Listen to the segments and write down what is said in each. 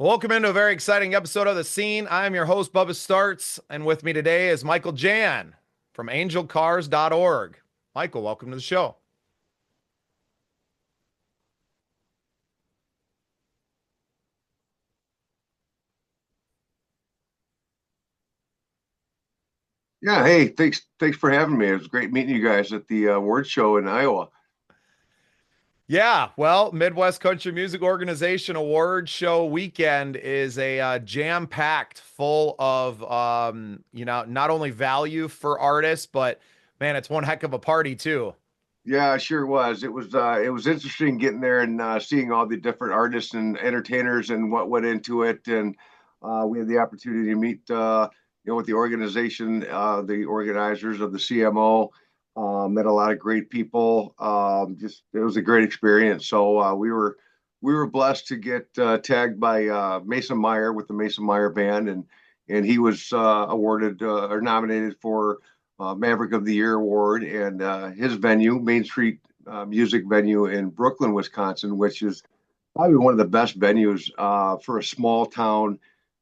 Welcome into a very exciting episode of The Scene. I'm your host, Bubba Starts, and with me today is Michael Jahn from angelcars.org. Michael, welcome to the show. Yeah, hey, thanks for having me. It was great meeting you guys at the award show in Iowa. Yeah, well, Midwest Country Music Organization Award Show weekend is a jam-packed full of not only value for artists, but man, it's one heck of a party too. Yeah, it sure was. It was interesting getting there and seeing all the different artists and entertainers and what went into it. And we had the opportunity to meet with the organization, the organizers of the CMO. Met a lot of great people. Just it was a great experience. So we were blessed to get tagged by Mason Meyer with the Mason Meyer Band, and he was awarded or nominated for Maverick of the Year award, and his venue, Main Street Music Venue in Brooklyn, Wisconsin, which is probably one of the best venues for a small town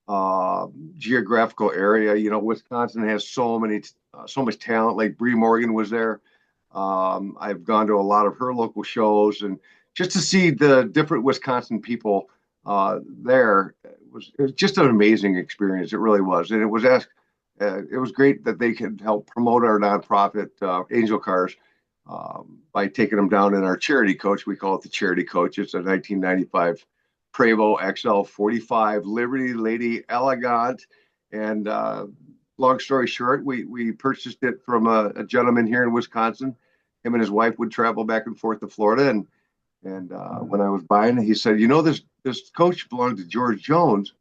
uh, geographical area. You know, Wisconsin has so much talent. Like Bree Morgan was there. I've gone to a lot of her local shows, and just to see the different Wisconsin people there it was just an amazing experience. It really was, and it was great that they could help promote our nonprofit Angel Cars by taking them down in our charity coach. We call it the charity coach. It's a 1995 Prevost XL45 Liberty Lady Elegant. And long story short, we purchased it from a gentleman here in Wisconsin. Him and his wife would travel back and forth to Florida, and when I was buying it, he said, "You know, this coach belonged to George Jones."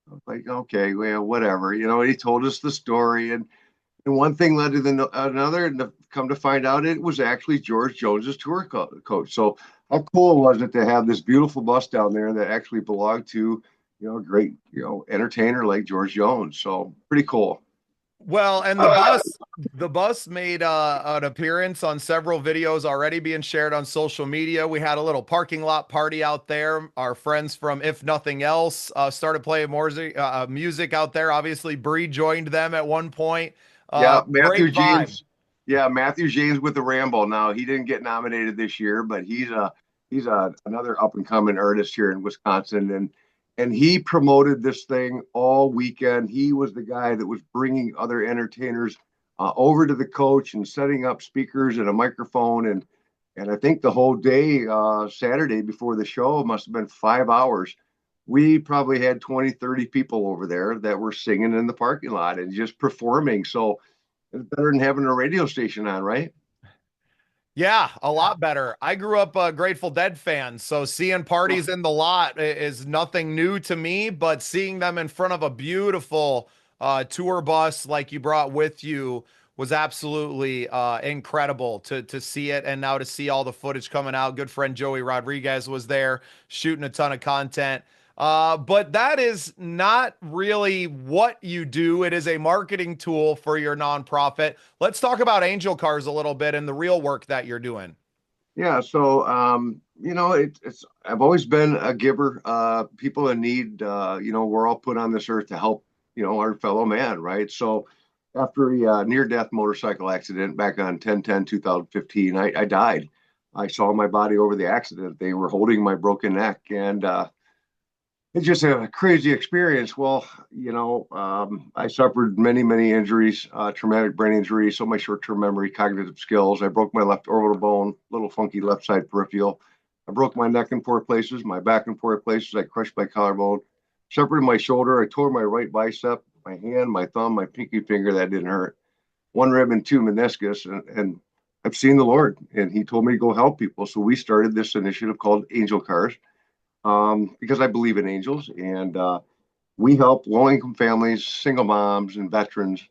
I was like, "Okay, well, whatever." You know, he told us the story, and one thing led to another, and to come to find out, it was actually George Jones's coach. So how cool was it to have this beautiful bus down there that actually belonged to, a great, entertainer like George Jones? So pretty cool. Well, and the bus made an appearance on several videos already being shared on social media. We had a little parking lot party out there. Our friends from If Nothing Else started playing more music out there. Obviously, Bree joined them at one point. Yeah, Great Matthew vibe. James. Yeah, Matthew James with the Rambo. Now he didn't get nominated this year, but he's another up and coming artist here in Wisconsin, and he promoted this thing all weekend. He was the guy that was bringing other entertainers over to the coach and setting up speakers and a microphone, and I think the whole day Saturday before the show must have been 5 hours. We probably had 20, 30 people over there that were singing in the parking lot and just performing. So it's better than having a radio station on, right? Yeah, a lot better. I grew up a Grateful Dead fan, so seeing parties in the lot is nothing new to me, but seeing them in front of a beautiful tour bus like you brought with you was absolutely incredible to see it, and now to see all the footage coming out. Good friend Joey Rodriguez was there shooting a ton of content. But that is not really what you do. It is a marketing tool for your nonprofit. Let's talk about Angel Cars a little bit and the real work that you're doing. Yeah. So, it's I've always been a giver. People in need, we're all put on this earth to help, our fellow man, right? So, after a near-death motorcycle accident back on 10/10/2015, I died. I saw my body over the accident. They were holding my broken neck, and it's just a crazy experience. Well, I suffered many, many injuries, traumatic brain injury, so my short-term memory, cognitive skills. I broke my left orbital bone, little funky left side peripheral. I broke my neck in four places, my back in four places. I crushed my collarbone, separated my shoulder. I tore my right bicep, my hand, my thumb, my pinky finger. That didn't hurt. One rib and two meniscus, and I've seen the Lord, and He told me to go help people. So we started this initiative called Angel Cars because I believe in angels. And we help low income families, single moms, and veterans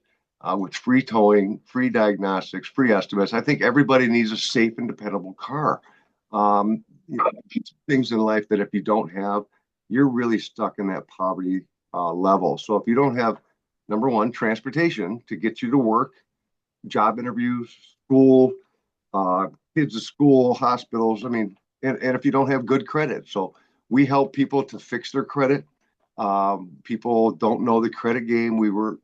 with free towing, free diagnostics, free estimates. I think everybody needs a safe and dependable car. Things in life that if you don't have, you're really stuck in that poverty level. So if you don't have, number one, transportation to get you to work, job interviews, school, uh, kids to school, hospitals. I mean, and if you don't have good credit, so we help people to fix their credit. People don't know the credit game. We were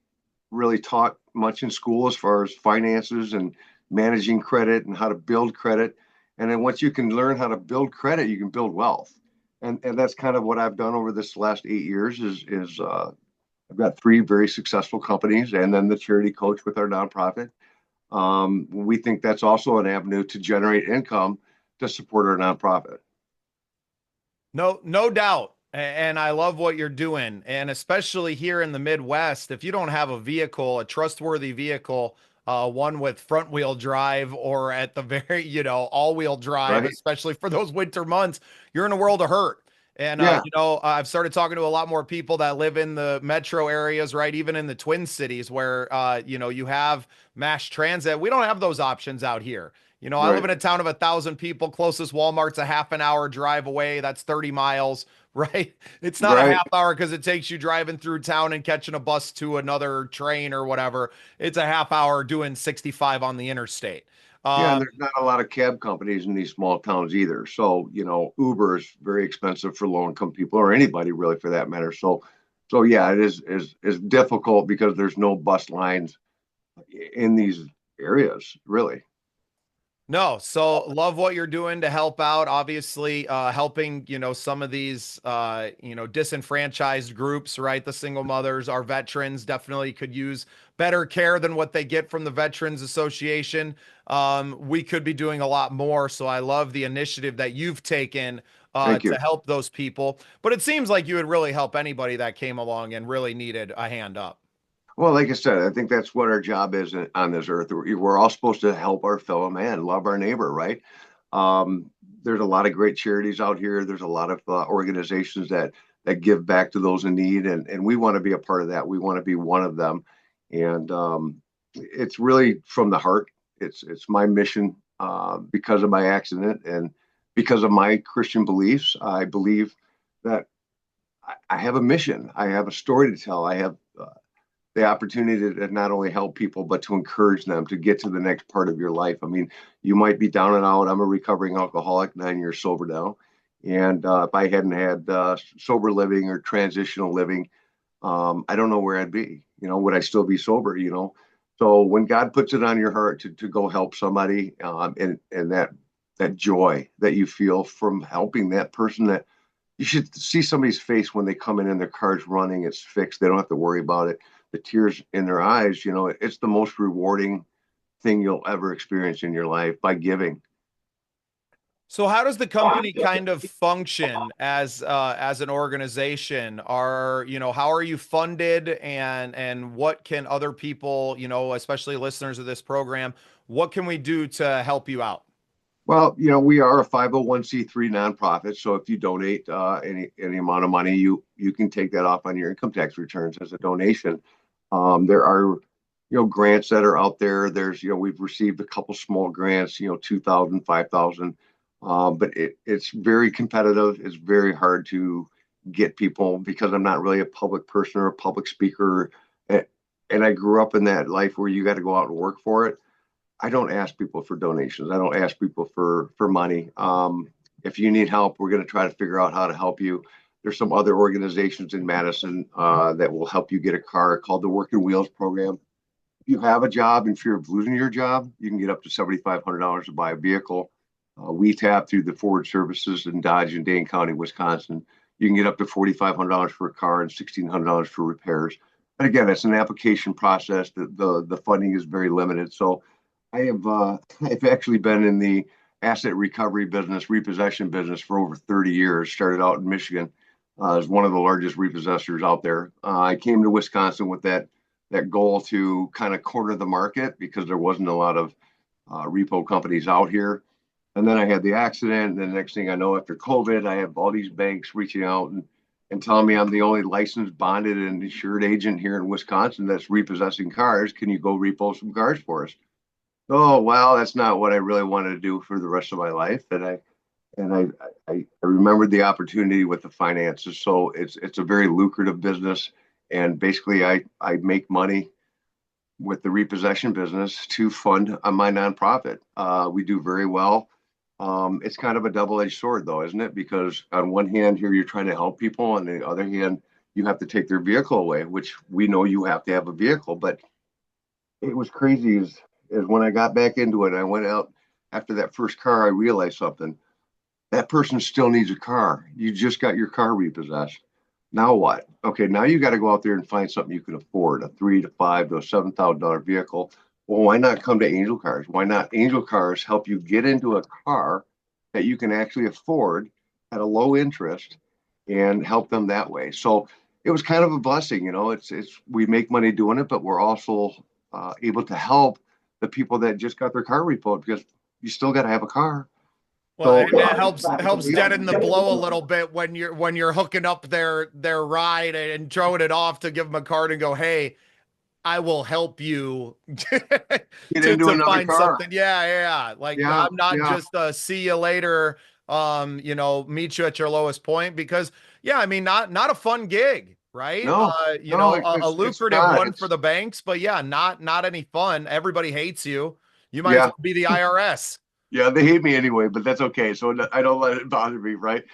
really taught much in school as far as finances and managing credit and how to build credit. And then once you can learn how to build credit, you can build wealth. And that's kind of what I've done over this last 8 years is I've got three very successful companies and then the charity coach with our nonprofit. We think that's also an avenue to generate income to support our nonprofit. No doubt. And I love what you're doing. And especially here in the Midwest, if you don't have a vehicle, a trustworthy vehicle, one with front wheel drive or at the very, all wheel drive, Right? especially for those winter months, you're in a world of hurt. And, Yeah, I've started talking to a lot more people that live in the metro areas, right? Even in the Twin Cities where, you have mass transit. We don't have those options out here. I live right, in a town of 1,000 people. Closest Walmart's a half an hour drive away. That's 30 miles, right? It's not a right. half hour because it takes you driving through town and catching a bus to another train or whatever. It's a half hour doing 65 on the interstate. Yeah, and Um, there's not a lot of cab companies in these small towns either. So, Uber is very expensive for low income people or anybody really for that matter. So yeah, it is difficult because there's no bus lines in these areas, really. No, so love what you're doing to help out. Obviously, helping some of these disenfranchised groups, right? The single mothers, our veterans definitely could use better care than what they get from the Veterans Association. We could be doing a lot more. So I love the initiative that you've taken Thank to you. help those people. But it seems like you would really help anybody that came along and really needed a hand up. Well, like I said, I think that's what our job is on this earth. We're all supposed to help our fellow man, love our neighbor, right? Um, there's a lot of great charities out here. There's a lot of organizations that give back to those in need, and we want to be a part of that. We want to be one of them, and it's really from the heart. It's my mission because of my accident and because of my Christian beliefs. I believe that I have a mission. I have a story to tell. I have the opportunity to not only help people but to encourage them to get to the next part of your life. I mean, you might be down and out. I'm a recovering alcoholic, 9 years sober now, and if I hadn't had sober living or transitional living, I don't know where I'd be. Would I still be sober? So when God puts it on your heart to go help somebody, and that joy that you feel from helping that person, that you should see somebody's face when they come in and their car's running, it's fixed, they don't have to worry about it, the tears in their eyes, it's the most rewarding thing you'll ever experience in your life by giving. So how does the company kind of function as an organization? How are you funded and what can other people, especially listeners of this program, what can we do to help you out? Well, we are a 501(c)(3) nonprofit, so if you donate any amount of money, you can take that off on your income tax returns as a donation. There are grants that are out there. There's we've received a couple small grants, 2,000, 5,000, but it's very competitive. It's very hard to get people because I'm not really a public person or a public speaker, and, and I grew up in that life where you got to go out and work for it. I don't ask people for donations. I don't ask people for money. If you need help, we're going to try to figure out how to help you. There's some other organizations in Madison that will help you get a car called the Working Wheels Program. If you have a job in fear of losing your job, you can get up to $7,500 to buy a vehicle. We tap through the Ford services in Dodge and Dane County, Wisconsin. You can get up to $4,500 for a car and $1,600 for repairs. But again, it's an application process. The funding is very limited. So I've actually been in the asset recovery business, repossession business for over 30 years. Started out in Michigan as one of the largest repossessors out there. I came to Wisconsin with that goal to kind of corner the market because there wasn't a lot of repo companies out here. And then I had the accident. And the next thing I know, after COVID, I have all these banks reaching out and telling me I'm the only licensed, bonded, and insured agent here in Wisconsin that's repossessing cars. Can you go repo some cars for us? Oh, well, that's not what I really wanted to do for the rest of my life. And I remembered the opportunity with the finances. So it's a very lucrative business. And basically I make money with the repossession business to fund my nonprofit. We do very well. It's kind of a double-edged sword though, isn't it? Because on one hand here you're trying to help people, on the other hand, you have to take their vehicle away, which we know you have to have a vehicle. But it was crazy is when I got back into it, I went out after that first car, I realized something. That person still needs a car. You just got your car repossessed. Now what? Okay, now you got to go out there and find something you can afford, a three to five to $7,000 vehicle. Well, why not come to Angel Cars? Why not Angel Cars help you get into a car that you can actually afford at a low interest and help them that way? So it was kind of a blessing, you know. It's we make money doing it, but we're also able to help the people that just got their car repoed because you still got to have a car. Well, So and it helps deaden the blow a little bit when you're hooking up their ride and throwing it off to give them a card and go, hey, I will help you get into to another find car. something. Yeah, yeah, yeah. Like Yeah, I'm not yeah. just see you later, meet you at your lowest point because yeah, I mean not a fun gig, right? No, no, A it's lucrative not. one for It's the banks, but yeah, not any fun. Everybody hates you. You might as yeah, well be the IRS. yeah. They hate me anyway, but that's okay. So I don't let it bother me, right?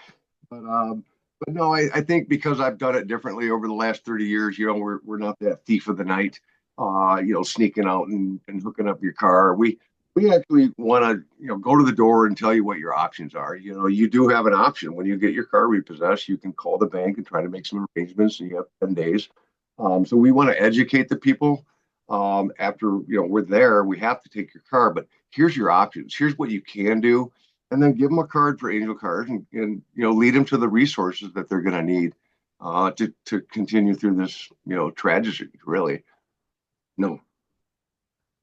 But um, but no, I think because I've done it differently over the last 30 years, you know, we're not that thief of the night, you know, sneaking out and hooking up your car. We actually want to, you know, go to the door and tell you what your options are. You know, you do have an option when you get your car repossessed. You can call the bank and try to make some arrangements, and you have 10 days. So we want to educate the people. After you know we're there, we have to take your car, but here's your options. Here's what you can do, and then give them a card for Angel Card, and you know lead them to the resources that they're going to need to continue through this you know tragedy. Really, no,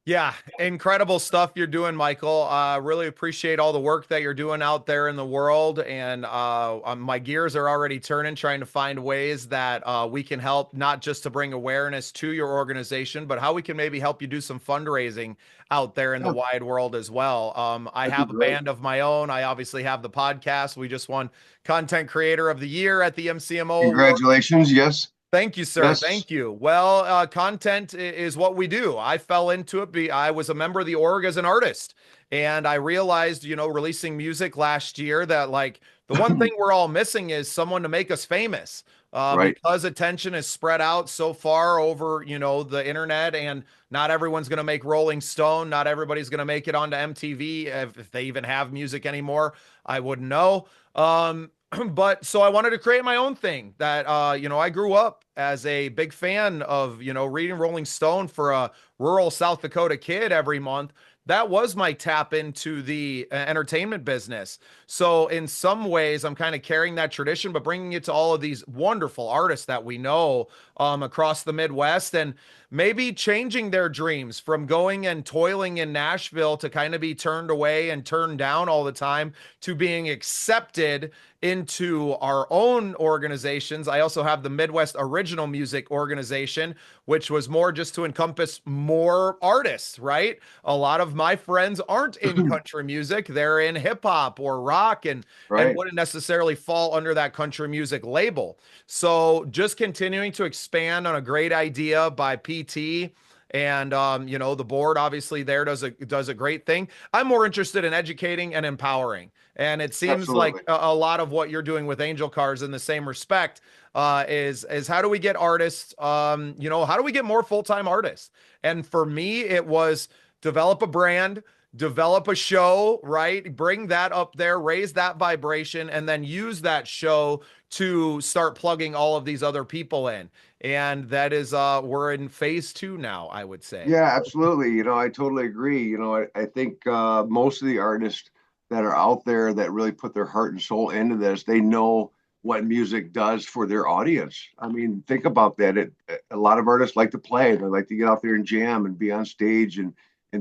Yeah, incredible stuff you're doing, Michael. Really appreciate all the work that you're doing out there in the world. And my gears are already turning, trying to find ways that we can help, not just to bring awareness to your organization, but how we can maybe help you do some fundraising out there in the yeah, wide world as well. I that'd be have a great. band of my own. I obviously have the podcast. We just won Content Creator of the Year at the MCMO Award. Congratulations. Yes, Thank you, sir. yes. Thank you. Well, content is what we do. I fell into it. I was a member of the org as an artist, and I realized, releasing music last year that like the one thing we're all missing is someone to make us famous. Right, Because attention is spread out so far over, the internet, and not everyone's going to make Rolling Stone. Not everybody's going to make it onto MTV if they even have music anymore. I wouldn't know. But so I wanted to create my own thing that I grew up as a big fan of reading Rolling Stone for a rural South Dakota kid every month. That was my tap into the entertainment business. So in some ways I'm kind of carrying that tradition but bringing it to all of these wonderful artists that we know across the Midwest, and maybe changing their dreams from going and toiling in Nashville to kind of be turned away and turned down all the time to being accepted into our own organizations. I also have the Midwest Original Music Organization, which was more just to encompass more artists, right? A lot of my friends aren't in country music. They're in hip hop or rock, and right. wouldn't necessarily fall under that country music label. So just continuing to expand on a great idea by PT, and the board obviously there does a great thing. I'm more interested in educating and empowering, and it seems like Absolutely. a lot of what you're doing with Angel Cars in the same respect is how do we get artists, how do we get more full-time artists? And for me it was develop a brand, develop a show, right? Bring that up there, raise that vibration, and then use that show to start plugging all of these other people in. And that is we're in phase 2 now, I would say. Yeah, absolutely. You know, I totally agree. You know, I think most of the artists that are out there that really put their heart and soul into this, they know what music does for their audience. I mean, think about that. A lot of artists like to play. They like to get out there and jam and be on stage and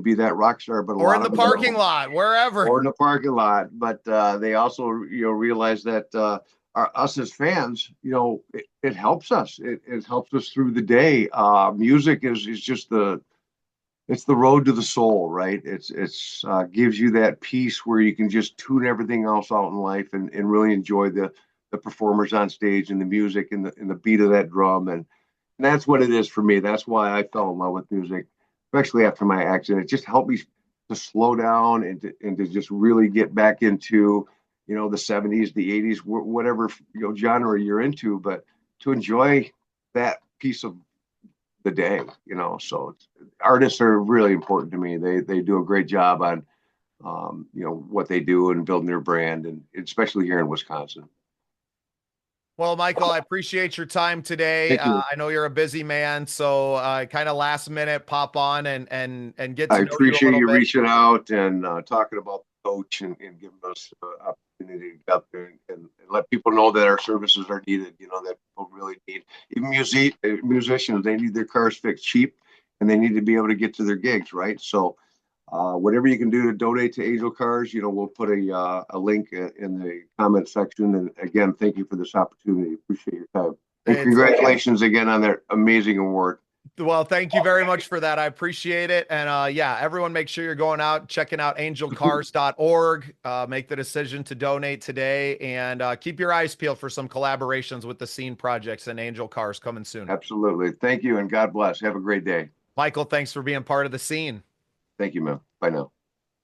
be that rock star. But a Or lot in the of them parking don't, lot, wherever. or in the parking lot. But they also, you know, realize that us as fans, you know, it helps us. It helps us through the day. Music is just it's the road to the soul, right? It's gives you that peace where you can just tune everything else out in life and really enjoy the performers on stage and the music and the beat of that drum, and that's what it is for me. That's why I fell in love with music, especially after my accident. It just helped me to slow down and to just really get back into you know the 70s, the 80s, whatever you know genre you're into, but to enjoy that piece of the day, So artists are really important to me. They do a great job on what they do and building their brand, and especially here in Wisconsin. Well, Michael, I appreciate your time today. Thank you. I know you're a busy man, so kind of last minute pop on and get I to know you a appreciate little you bit. reaching out and talking about the coach and giving us opportunity to get up there and let people know that our services are needed. That people really need. Even musicians, they need their cars fixed cheap, and they need to be able to get to their gigs, right? So, whatever you can do to donate to Angel Cars, we'll put a link in the comment section. And again, thank you for this opportunity. Appreciate your time. And It's congratulations again on that amazing award. Well, thank you very much for that. I appreciate it. And yeah, everyone make sure you're going out, checking out angelcars.org. Make the decision to donate today and keep your eyes peeled for some collaborations with the Scene Projects and Angel Cars coming soon. Absolutely. Thank you and God bless. Have a great day. Michael, thanks for being part of the scene. Thank you, man. Bye now.